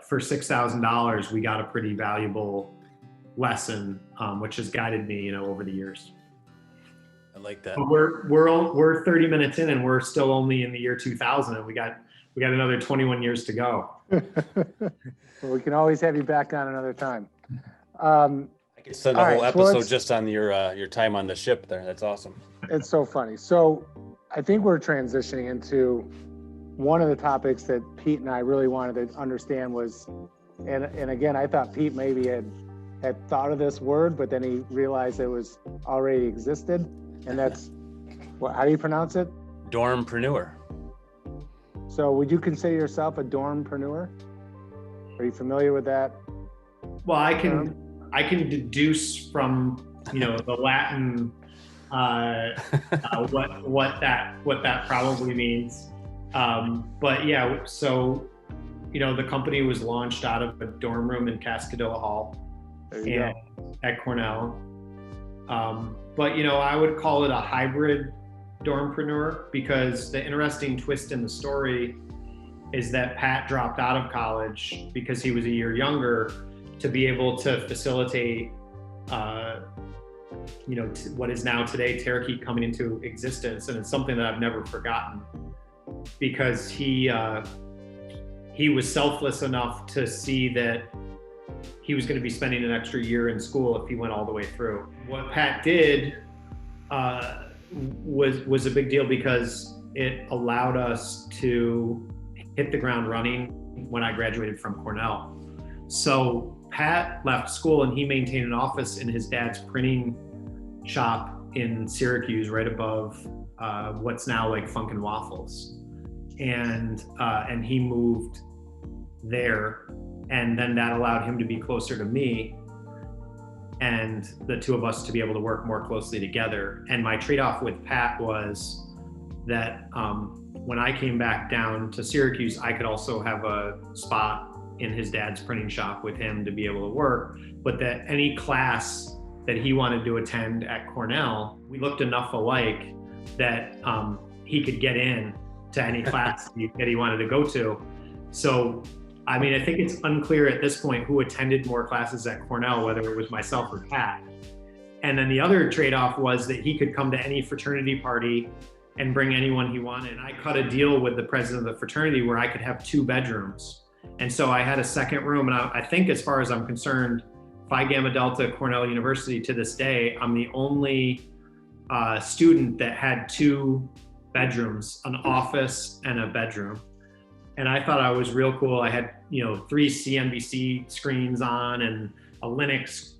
for $6,000, we got a pretty valuable lesson, which has guided me, over the years. I like that. But we're 30 minutes in, and we're still only in the year 2000, and we got another 21 years to go. Well, we can always have you back on another time. I could send a whole right, episode just on your time on the ship there. That's awesome. It's so funny. So I think we're transitioning into one of the topics that Pete and I really wanted to understand was, and again, I thought Pete maybe had thought of this word, but then he realized it was already existed. And that's, how do you pronounce it? Dormpreneur. So would you consider yourself a dormpreneur? Are you familiar with that? Well, I can deduce from, the Latin, what that probably means. But yeah, so, the company was launched out of a dorm room in Cascadilla Hall at Cornell. But, I would call it a hybrid dormpreneur, because the interesting twist in the story is that Pat dropped out of college because he was a year younger to be able to facilitate, what is now today Terakeet coming into existence. And it's something that I've never forgotten, because he was selfless enough to see that he was going to be spending an extra year in school if he went all the way through. What Pat did was a big deal, because it allowed us to hit the ground running when I graduated from Cornell. So Pat left school and he maintained an office in his dad's printing shop in Syracuse, right above what's now like Funk and Waffles. And he moved there, and then that allowed him to be closer to me, and the two of us to be able to work more closely together. And my trade-off with Pat was that when I came back down to Syracuse, I could also have a spot in his dad's printing shop with him to be able to work, but that any class that he wanted to attend at Cornell, we looked enough alike that he could get in to any class that he wanted to go to. So, I think it's unclear at this point who attended more classes at Cornell, whether it was myself or Pat. And then the other trade-off was that he could come to any fraternity party and bring anyone he wanted. And I cut a deal with the president of the fraternity where I could have 2 bedrooms. And so I had a second room. And I think, as far as I'm concerned, Phi Gamma Delta Cornell University, to this day, I'm the only student that had 2 bedrooms, an office and a bedroom. And I thought I was real cool. I had, 3 CNBC screens on and a Linux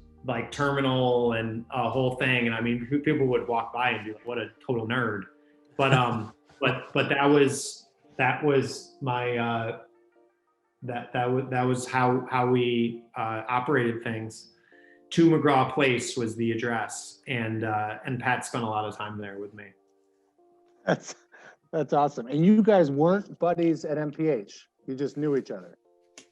terminal and a whole thing. And people would walk by and be like, what a total nerd. But but that was my that was how we operated things. 2 McGraw Place was the address, and Pat spent a lot of time there with me. That's awesome. And you guys weren't buddies at MPH. You just knew each other.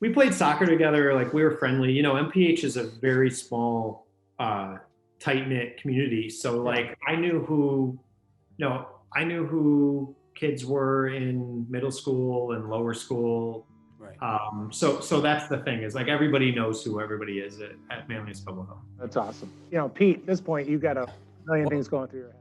We played soccer together. We were friendly. MPH is a very small, tight-knit community. So I knew who kids were in middle school and lower school. Right. So that's the thing, is everybody knows who everybody is at Manlius Pablo. That's awesome. Pete, at this point, you got a million things going through your head.